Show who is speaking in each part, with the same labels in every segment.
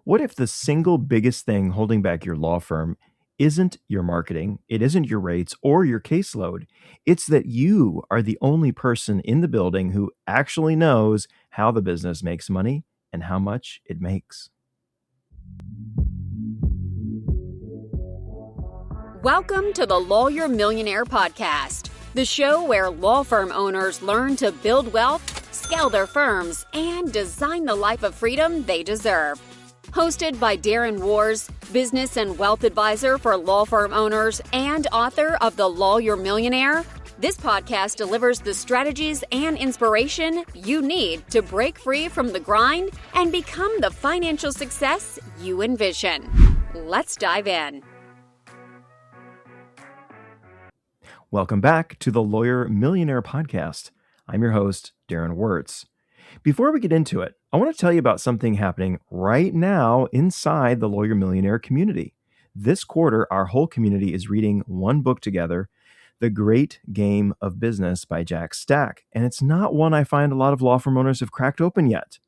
Speaker 1: What if the single biggest thing holding back your law firm isn't your marketing, it isn't your rates or your caseload? It's that you are the only person in the building who actually knows how the business makes money and how much it makes.
Speaker 2: Welcome to the Lawyer Millionaire podcast, the show where law firm owners learn to build wealth, scale their firms, and design the life of freedom they deserve. Hosted by Darren Wurz, business and wealth advisor for law firm owners and author of The Lawyer Millionaire, this podcast delivers the strategies and inspiration you need to break free from the grind and become the financial success you envision. Let's dive in.
Speaker 1: Welcome back to the Lawyer Millionaire podcast. I'm your host, Darren Wurz. Before we get into it, I want to tell you about something happening right now inside the Lawyer Millionaire community. This quarter, our whole community is reading one book together, The Great Game of Business by Jack Stack. And it's not one I find a lot of law firm owners have cracked open yet.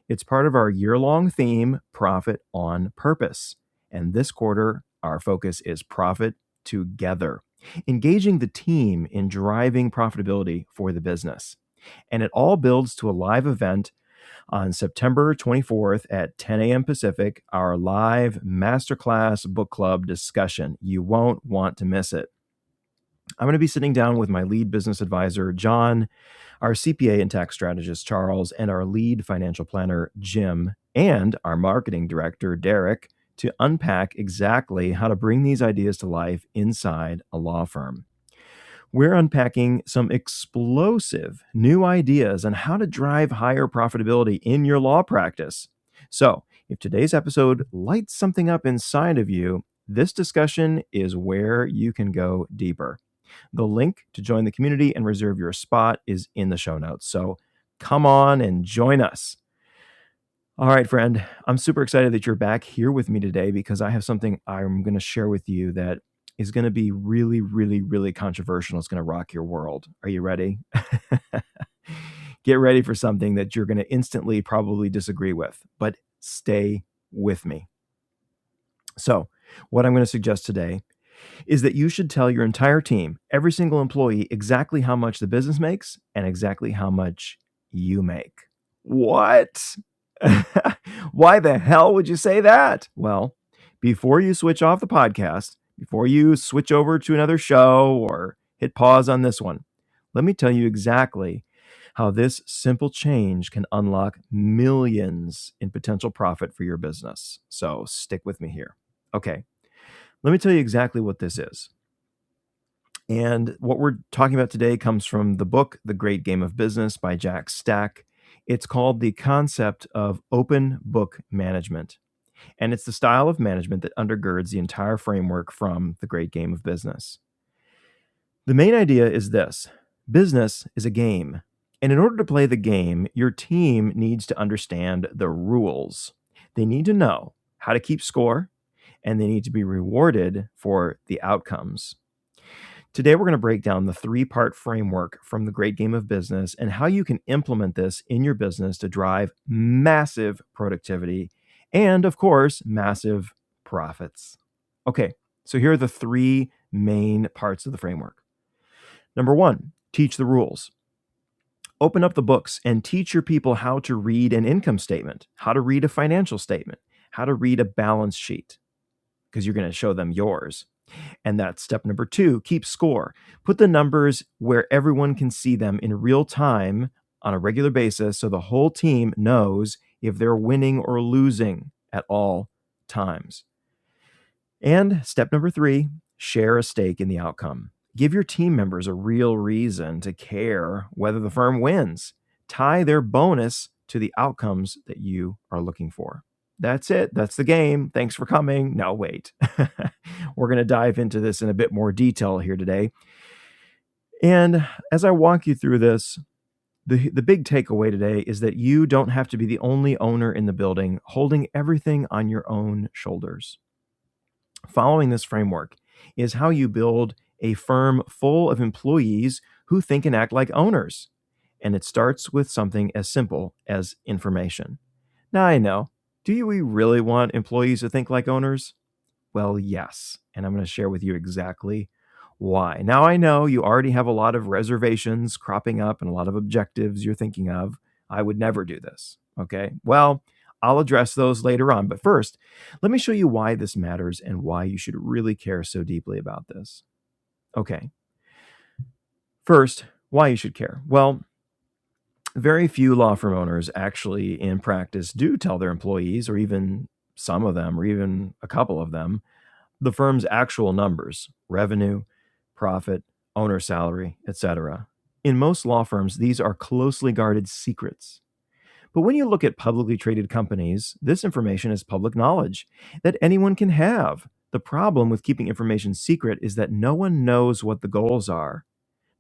Speaker 1: It's part of our year-long theme, Profit on Purpose. And this quarter, our focus is Profit Together, engaging the team in driving profitability for the business. And it all builds to a live event on September 24th at 10 a.m. Pacific, our live masterclass book club discussion. You won't want to miss it. I'm going to be sitting down with my lead business advisor, John, our CPA and tax strategist, Charles, and our lead financial planner, Jim, and our marketing director, Derek, to unpack exactly how to bring these ideas to life inside a law firm. We're unpacking some explosive new ideas on how to drive higher profitability in your law practice. So, if today's episode lights something up inside of you, this discussion is where you can go deeper. The link to join the community and reserve your spot is in the show notes. So, come on and join us. All right, friend, I'm super excited that you're back here with me today because I have something I'm going to share with you that is going to be really, really, really controversial. It's going to rock your world. Are you ready? Get ready for something that you're going to instantly probably disagree with, but stay with me. So, what I'm going to suggest today is that you should tell your entire team, every single employee, exactly how much the business makes and exactly how much you make. What? Why the hell would you say that? Well, before you switch off the podcast, before you switch over to another show or hit pause on this one, let me tell you exactly how this simple change can unlock millions in potential profit for your business. So stick with me here. Okay, let me tell you exactly what this is. And what we're talking about today comes from the book, The Great Game of Business by Jack Stack. It's called The Concept of Open Book Management. And it's the style of management that undergirds the entire framework from The Great Game of Business. The main idea is this: business is a game. And in order to play the game, your team needs to understand the rules. They need to know how to keep score, and they need to be rewarded for the outcomes. Today, we're going to break down the three-part framework from The Great Game of Business and how you can implement this in your business to drive massive productivity and, of course, massive profits. Okay, so here are the three main parts of the framework. Number one, teach the rules. Open up the books and teach your people how to read an income statement, how to read a financial statement, how to read a balance sheet, because you're going to show them yours. And that's step number two, keep score. Put the numbers where everyone can see them in real time on a regular basis so the whole team knows if they're winning or losing at all times. And step number three, share a stake in the outcome. Give your team members a real reason to care whether the firm wins. Tie their bonus to the outcomes that you are looking for. That's it. That's the game. Thanks for coming. No, wait. We're going to dive into this in a bit more detail here today. And as I walk you through this, the big takeaway today is that you don't have to be the only owner in the building holding everything on your own shoulders. Following this framework is how you build a firm full of employees who think and act like owners. And it starts with something as simple as information. Now, I know Do we really want employees to think like owners? Well, yes. And I'm going to share with you exactly why. Now, I know you already have a lot of reservations cropping up and a lot of objectives you're thinking of. I would never do this. Okay. Well, I'll address those later on. But first, let me show you why this matters and why you should really care so deeply about this. Okay. First, why you should care. Well, very few law firm owners actually, in practice, do tell their employees, or even some of them, or even a couple of them, the firm's actual numbers: revenue, profit, owner salary, etc. In most law firms, these are closely guarded secrets. But when you look at publicly traded companies, this information is public knowledge that anyone can have. The problem with keeping information secret is that no one knows what the goals are.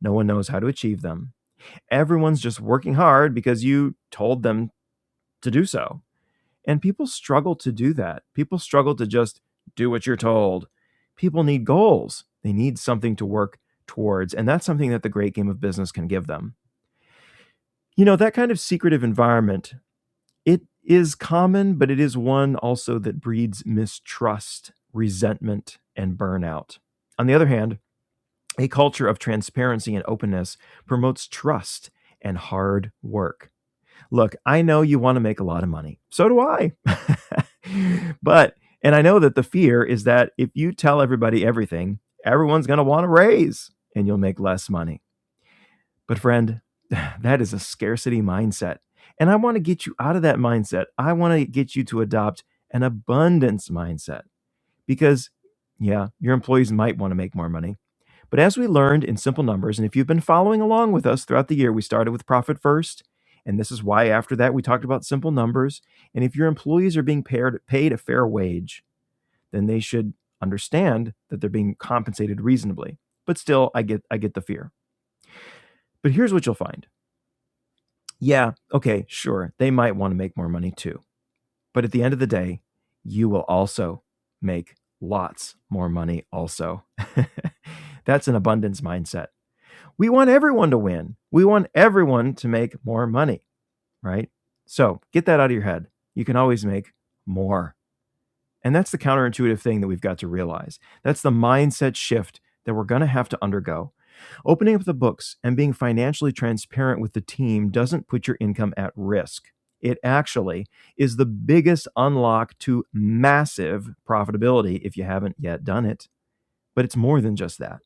Speaker 1: No one knows how to achieve them. Everyone's just working hard because you told them to do so. And people struggle to do that. People struggle to just do what you're told. People need goals. They need something to work towards. And that's something that the great game of business can give them. You know, that kind of secretive environment, it is common, but it is one also that breeds mistrust, resentment, and burnout. On the other hand, a culture of transparency and openness promotes trust and hard work. Look, I know you want to make a lot of money. So do I. And I know that the fear is that if you tell everybody everything, everyone's going to want a raise and you'll make less money. But friend, that is a scarcity mindset. And I want to get you out of that mindset. I want to get you to adopt an abundance mindset because, yeah, your employees might want to make more money. But as we learned in simple numbers, and if you've been following along with us throughout the year, we started with profit first. And this is why after that, we talked about simple numbers. And if your employees are being paid a fair wage, then they should understand that they're being compensated reasonably. But still, I get the fear. But here's what you'll find. Yeah, okay, sure, they might want to make more money too. But at the end of the day, you will also make lots more money also. That's an abundance mindset. We want everyone to win. We want everyone to make more money, right? So get that out of your head. You can always make more. And that's the counterintuitive thing that we've got to realize. That's the mindset shift that we're going to have to undergo. Opening up the books and being financially transparent with the team doesn't put your income at risk. It actually is the biggest unlock to massive profitability if you haven't yet done it. But it's more than just that.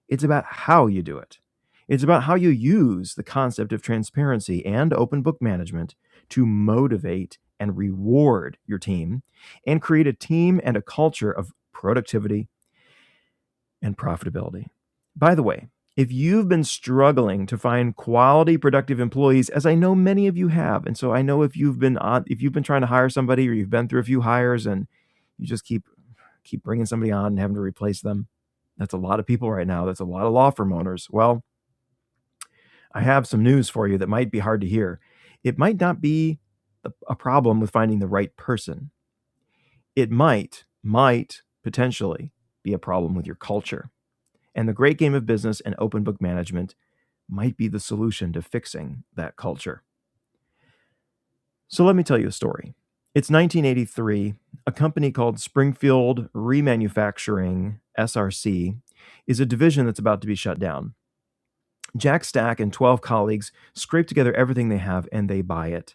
Speaker 1: It's about how you do it. It's about how you use the concept of transparency and open book management to motivate and reward your team and create a team and a culture of productivity and profitability. By the way, if you've been struggling to find quality, productive employees, as I know many of you have, and so I know if you've been trying to hire somebody or you've been through a few hires and you just keep bringing somebody on and having to replace them, that's a lot of people right now. That's a lot of law firm owners. Well, I have some news for you that might be hard to hear. It might not be a problem with finding the right person. It might potentially be a problem with your culture. And the great game of business and open book management might be the solution to fixing that culture. So let me tell you a story. It's 1983. A company called Springfield Remanufacturing, SRC, is a division that's about to be shut down. Jack Stack and 12 colleagues scrape together everything they have and they buy it.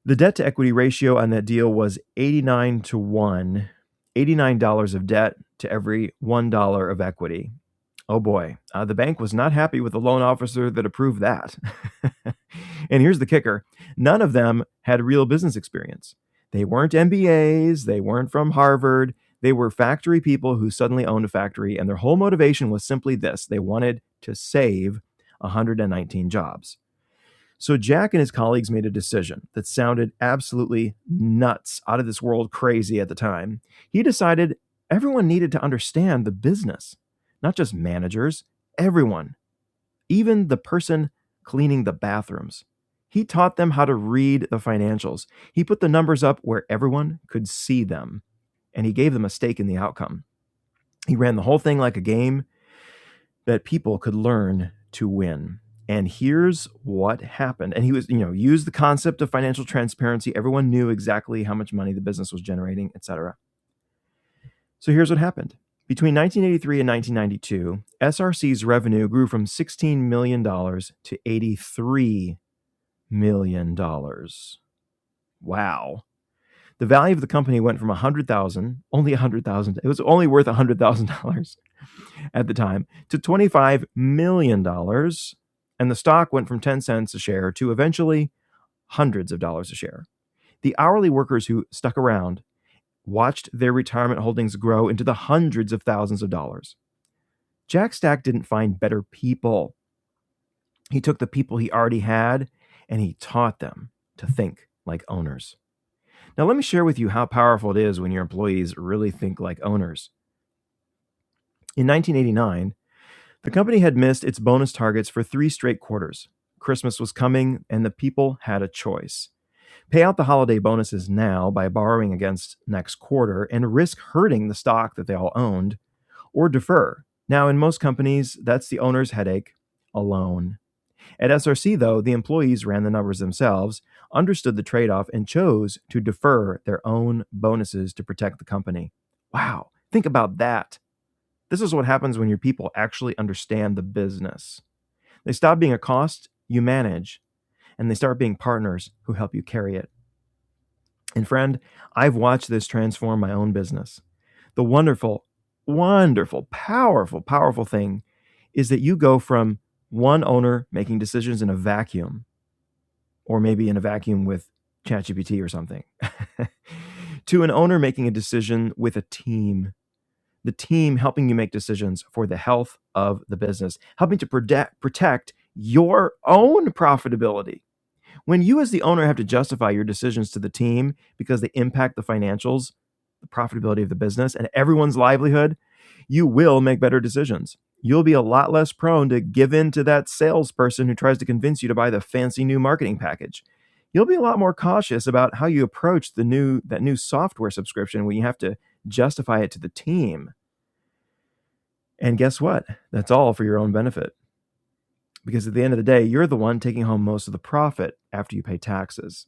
Speaker 1: The debt to equity ratio on that deal was 89 to 1, $89 of debt to every $1 of equity. Oh boy, the bank was not happy with the loan officer that approved that. And here's the kicker. None of them had real business experience. They weren't MBAs. They weren't from Harvard. They were factory people who suddenly owned a factory, and their whole motivation was simply this. They wanted to save 119 jobs. So Jack and his colleagues made a decision that sounded absolutely nuts, out of this world crazy at the time. He decided everyone needed to understand the business, not just managers, everyone, even the person cleaning the bathrooms. He taught them how to read the financials. He put the numbers up where everyone could see them, and he gave them a stake in the outcome. He ran the whole thing like a game that people could learn to win. And here's what happened. And he was, used the concept of financial transparency. Everyone knew exactly how much money the business was generating, etc. So here's what happened. Between 1983 and 1992, SRC's revenue grew from $16 million to $83 million. Wow. The value of the company went from only $100,000, it was only worth $100,000 at the time, to $25 million. And the stock went from 10 cents a share to eventually hundreds of dollars a share. The hourly workers who stuck around watched their retirement holdings grow into the hundreds of thousands of dollars. Jack Stack didn't find better people. He took the people he already had and he taught them to think like owners. Now, let me share with you how powerful it is when your employees really think like owners. In 1989, the company had missed its bonus targets for 3 straight quarters. Christmas was coming, and the people had a choice. Pay out the holiday bonuses now by borrowing against next quarter and risk hurting the stock that they all owned, or defer. Now, in most companies, that's the owner's headache alone. At SRC, though, the employees ran the numbers themselves, understood the trade-off, and chose to defer their own bonuses to protect the company. Wow, think about that. This is what happens when your people actually understand the business. They stop being a cost you manage, and they start being partners who help you carry it. And friend, I've watched this transform my own business. The wonderful, powerful thing is that you go from one owner making decisions in a vacuum, or maybe in a vacuum with ChatGPT or something, to an owner making a decision with a team. The team helping you make decisions for the health of the business, helping to protect your own profitability. When you as the owner have to justify your decisions to the team because they impact the financials, the profitability of the business, and everyone's livelihood, you will make better decisions. You'll be a lot less prone to give in to that salesperson who tries to convince you to buy the fancy new marketing package. You'll be a lot more cautious about how you approach that new software subscription when you have to justify it to the team. And guess what? That's all for your own benefit. Because at the end of the day, you're the one taking home most of the profit after you pay taxes.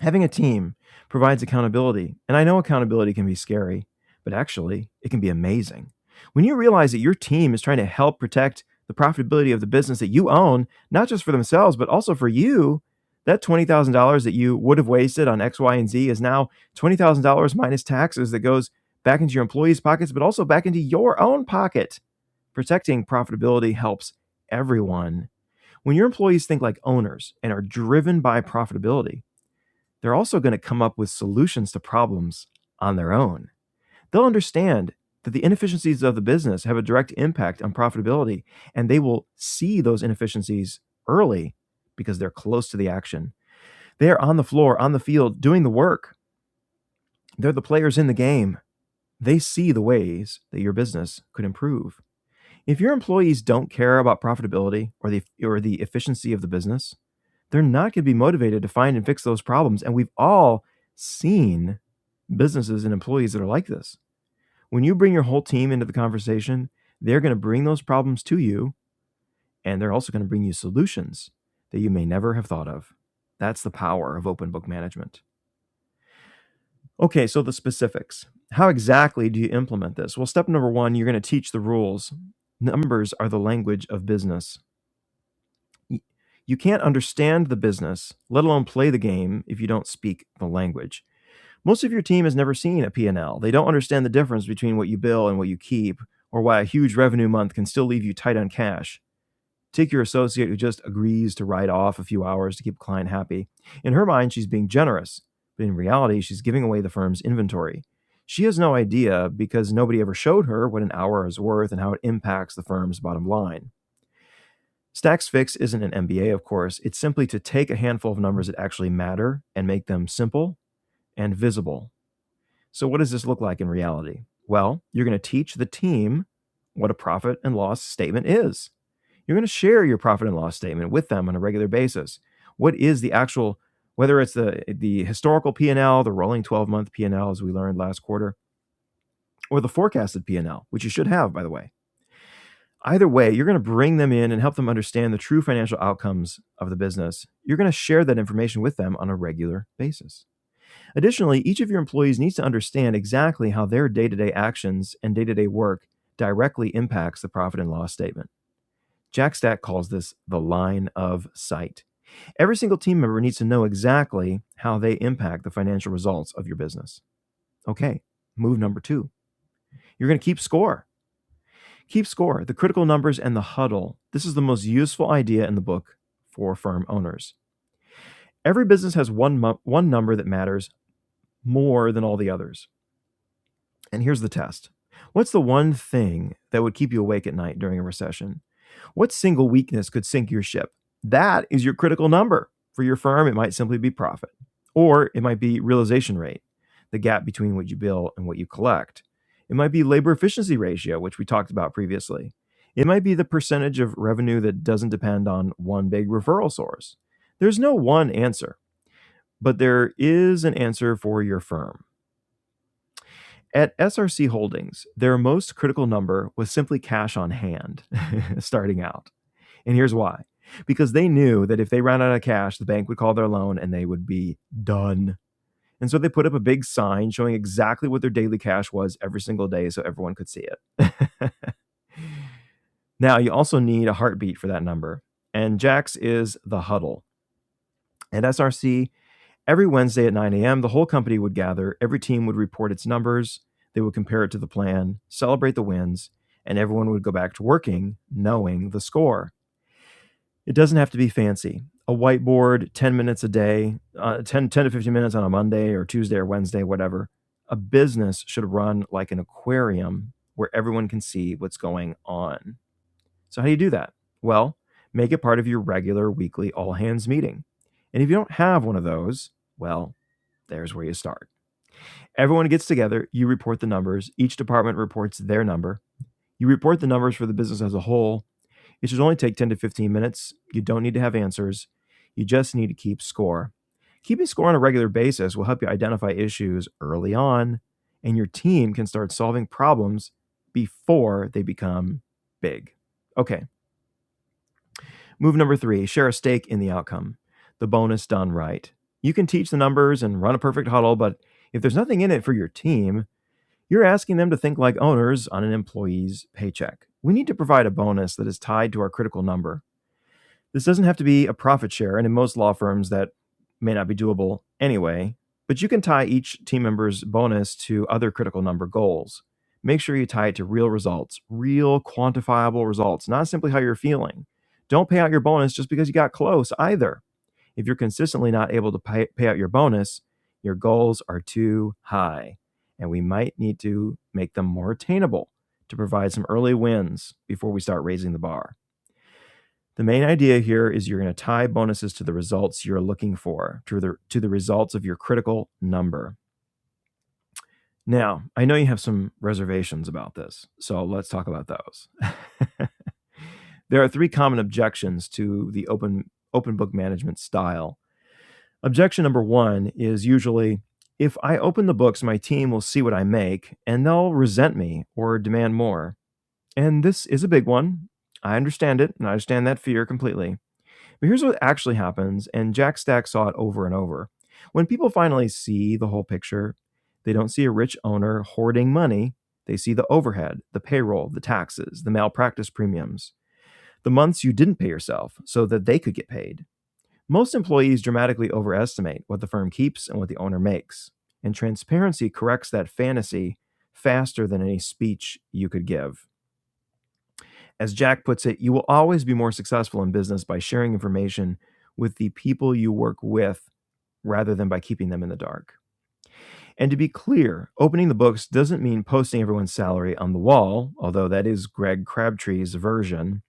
Speaker 1: Having a team provides accountability. And I know accountability can be scary, but actually, it can be amazing. When you realize that your team is trying to help protect the profitability of the business that you own, not just for themselves, but also for you, that $20,000 that you would have wasted on X, Y, and Z is now $20,000 minus taxes that goes back into your employees' pockets, but also back into your own pocket. Protecting profitability helps everyone. When your employees think like owners and are driven by profitability, they're also going to come up with solutions to problems on their own. They'll understand that the inefficiencies of the business have a direct impact on profitability, and they will see those inefficiencies early because they're close to the action. They are on the floor, on the field, doing the work. They're the players in the game. They see the ways that your business could improve. If your employees don't care about profitability or the efficiency of the business, they're not going to be motivated to find and fix those problems. And we've all seen businesses and employees that are like this. When you bring your whole team into the conversation, they're going to bring those problems to you, and they're also going to bring you solutions that you may never have thought of. That's the power of open book management. Okay, so the specifics. How exactly do you implement this? Well, step number 1, you're going to teach the rules. Numbers are the language of business. You can't understand the business, let alone play the game, if you don't speak the language. Most of your team has never seen a P&L. They don't understand the difference between what you bill and what you keep, or why a huge revenue month can still leave you tight on cash. Take your associate who just agrees to write off a few hours to keep a client happy. In her mind, she's being generous, but in reality, she's giving away the firm's inventory. She has no idea because nobody ever showed her what an hour is worth and how it impacts the firm's bottom line. Stack's Fix isn't an MBA, of course. It's simply to take a handful of numbers that actually matter and make them simple and visible. So what does this look like in reality? Well, you're going to teach the team what a profit and loss statement is. You're going to share your profit and loss statement with them on a regular basis. What is the actual, whether it's the historical P&L, the rolling 12-month P&L, as we learned last quarter, or the forecasted P&L, which you should have, by the way. Either way, you're going to bring them in and help them understand the true financial outcomes of the business. You're going to share that information with them on a regular basis. Additionally, each of your employees needs to understand exactly how their day-to-day actions and day-to-day work directly impacts the profit and loss statement. Jack Stack calls this the line of sight. Every single team member needs to know exactly how they impact the financial results of your business. Okay, move number 2. You're going to keep score. Keep score, the critical numbers and the huddle. This is the most useful idea in the book for firm owners. Every business has one number that matters more than all the others. And here's the test. What's the one thing that would keep you awake at night during a recession? What single weakness could sink your ship? That is your critical number. For your firm, it might simply be profit, or it might be realization rate, the gap between what you bill and what you collect. It might be labor efficiency ratio, which we talked about previously. It might be the percentage of revenue that doesn't depend on one big referral source. There's no one answer, but there is an answer for your firm. At SRC Holdings, their most critical number was simply cash on hand starting out. And here's why. Because they knew that if they ran out of cash, the bank would call their loan and they would be done. And so they put up a big sign showing exactly what their daily cash was every single day so everyone could see it. Now, you also need a heartbeat for that number. And Jack's is the huddle. At SRC, every Wednesday at 9 a.m., the whole company would gather. Every team would report its numbers. They would compare it to the plan, celebrate the wins, and everyone would go back to working knowing the score. It doesn't have to be fancy. A whiteboard, 10 minutes a day, 10 to 15 minutes on a Monday or Tuesday or Wednesday, whatever. A business should run like an aquarium where everyone can see what's going on. So how do you do that? Well, make it part of your regular weekly all-hands meeting. And if you don't have one of those, well, there's where you start. Everyone gets together, you report the numbers, each department reports their number. You report the numbers for the business as a whole. It should only take 10 to 15 minutes. You don't need to have answers. You just need to keep score. Keeping score on a regular basis will help you identify issues early on, and your team can start solving problems before they become big. Okay. Move number 3, share a stake in the outcome. The bonus done right. You can teach the numbers and run a perfect huddle, but if there's nothing in it for your team, you're asking them to think like owners on an employee's paycheck. We need to provide a bonus that is tied to our critical number. This doesn't have to be a profit share, and in most law firms that may not be doable anyway, but you can tie each team member's bonus to other critical number goals. Make sure you tie it to real results, real quantifiable results, not simply how you're feeling. Don't pay out your bonus just because you got close either. If you're consistently not able to pay out your bonus, your goals are too high, and we might need to make them more attainable to provide some early wins before we start raising the bar. The main idea here is you're going to tie bonuses to the results you're looking for, to the results of your critical number. Now, I know you have some reservations about this, so let's talk about those. There are 3 common objections to the open book management style. Objection number 1 is usually, if I open the books, my team will see what I make, and they'll resent me or demand more. And this is a big one. I understand it, and I understand that fear completely. But here's what actually happens, and Jack Stack saw it over and over. When people finally see the whole picture, they don't see a rich owner hoarding money. They see the overhead, the payroll, the taxes, the malpractice premiums, the months you didn't pay yourself so that they could get paid. Most employees dramatically overestimate what the firm keeps and what the owner makes, and transparency corrects that fantasy faster than any speech you could give. As Jack puts it, you will always be more successful in business by sharing information with the people you work with rather than by keeping them in the dark. And to be clear, opening the books doesn't mean posting everyone's salary on the wall, although that is Greg Crabtree's version.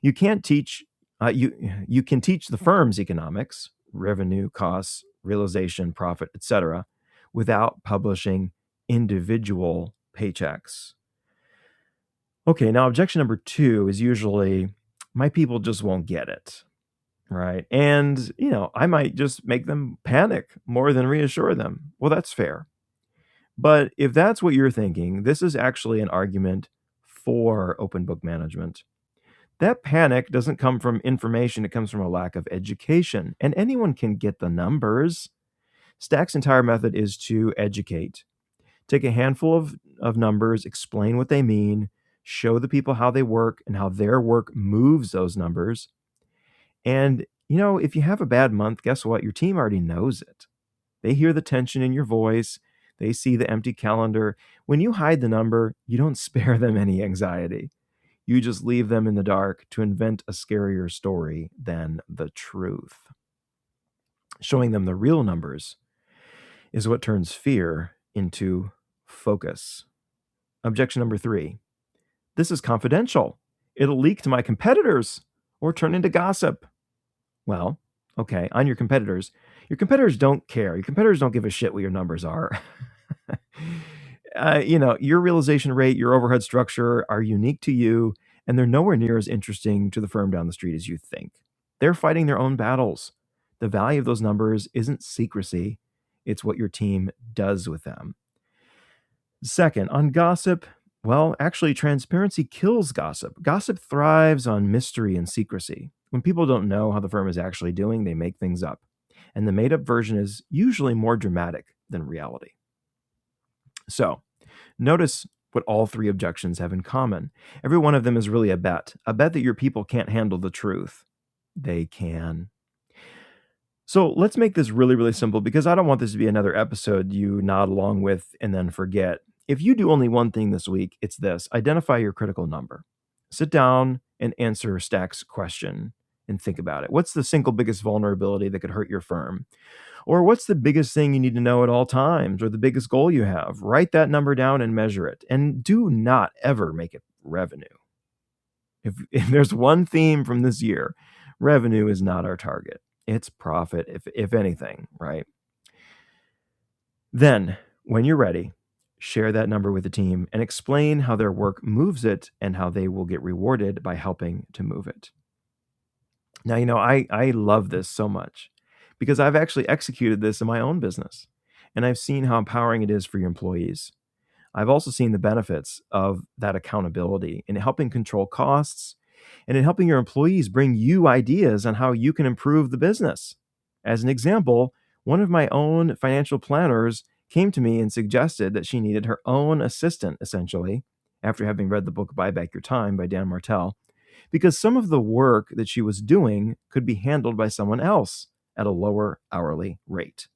Speaker 1: You can't teach you can teach the firm's economics, revenue, costs, realization, profit, etc., without publishing individual paychecks. Okay, now objection number 2 is usually, my people just won't get it, right? And, I might just make them panic more than reassure them. Well, that's fair. But if that's what you're thinking, this is actually an argument for open book management. That panic doesn't come from information, it comes from a lack of education. And anyone can get the numbers. Stack's entire method is to educate. Take a handful of numbers, explain what they mean, show the people how they work and how their work moves those numbers. And, if you have a bad month, guess what? Your team already knows it. They hear the tension in your voice. They see the empty calendar. When you hide the number, you don't spare them any anxiety. You just leave them in the dark to invent a scarier story than the truth. Showing them the real numbers is what turns fear into focus. Objection number 3. This is confidential. It'll leak to my competitors or turn into gossip. Well, okay, on your competitors don't care. Your competitors don't give a shit what your numbers are. Your realization rate, your overhead structure are unique to you, and they're nowhere near as interesting to the firm down the street as you think. They're fighting their own battles. The value of those numbers isn't secrecy. It's what your team does with them. Second, on gossip, well, actually, transparency kills gossip. Gossip thrives on mystery and secrecy. When people don't know how the firm is actually doing, they make things up. And the made-up version is usually more dramatic than reality. So, notice what all 3 objections have in common. Every one of them is really a bet that your people can't handle the truth. They can. So let's make this really, really simple, because I don't want this to be another episode you nod along with and then forget. If you do only one thing this week, it's this: identify your critical number. Sit down and answer Stack's question and think about it. What's the single biggest vulnerability that could hurt your firm? Or what's the biggest thing you need to know at all times, or the biggest goal you have? Write that number down and measure it. And do not ever make it revenue. If there's one theme from this year, revenue is not our target. It's profit, if anything, right? Then, when you're ready, share that number with the team and explain how their work moves it and how they will get rewarded by helping to move it. Now, I love this so much because I've actually executed this in my own business, and I've seen how empowering it is for your employees. I've also seen the benefits of that accountability in helping control costs and in helping your employees bring you ideas on how you can improve the business. As an example, one of my own financial planners came to me and suggested that she needed her own assistant, essentially, after having read the book Buy Back Your Time by Dan Martell, because some of the work that she was doing could be handled by someone else at a lower hourly rate.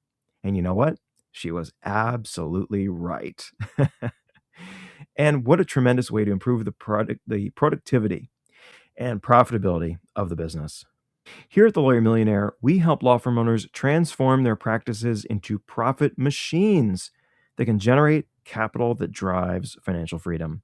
Speaker 1: And you know what? She was absolutely right. And what a tremendous way to improve the productivity and profitability of the business. Here at The Lawyer Millionaire, we help law firm owners transform their practices into profit machines that can generate capital that drives financial freedom.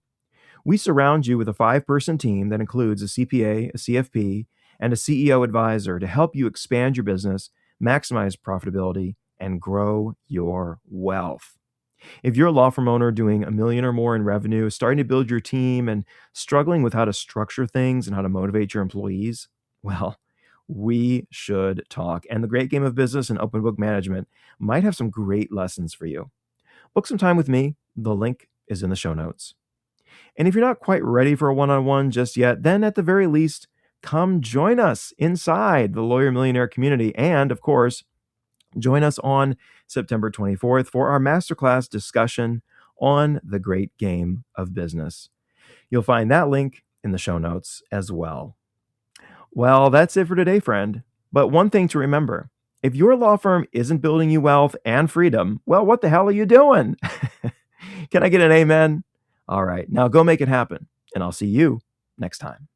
Speaker 1: We surround you with a 5-person team that includes a CPA, a CFP, and a CEO advisor to help you expand your business, maximize profitability, and grow your wealth. If you're a law firm owner doing $1 million or more in revenue, starting to build your team, and struggling with how to structure things and how to motivate your employees, well, we should talk. And the Great Game of Business and Open Book Management might have some great lessons for you. Book some time with me. The link is in the show notes. And if you're not quite ready for a one-on-one just yet, then at the very least, come join us inside the Lawyer Millionaire community. And of course, join us on September 24th for our masterclass discussion on the Great Game of Business. You'll find that link in the show notes as well. Well, that's it for today, friend. But one thing to remember: if your law firm isn't building you wealth and freedom, well, what the hell are you doing? Can I get an amen? All right, now go make it happen, and I'll see you next time.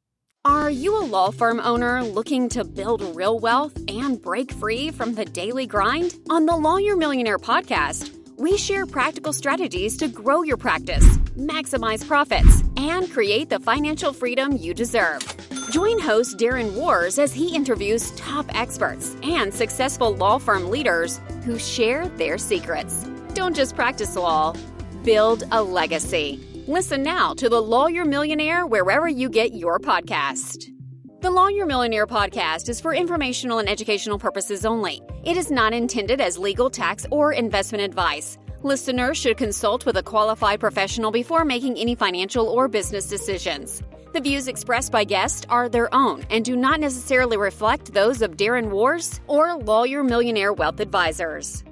Speaker 2: Are you a law firm owner looking to build real wealth and break free from the daily grind? On the Lawyer Millionaire podcast, we share practical strategies to grow your practice, maximize profits, and create the financial freedom you deserve. Join host Darren Wurz as he interviews top experts and successful law firm leaders who share their secrets. Don't just practice law, build a legacy. Listen now to The Lawyer Millionaire wherever you get your podcast. The Lawyer Millionaire podcast is for informational and educational purposes only. It is not intended as legal, tax, or investment advice. Listeners should consult with a qualified professional before making any financial or business decisions. The views expressed by guests are their own and do not necessarily reflect those of Darren Wurz or Lawyer Millionaire Wealth Advisors.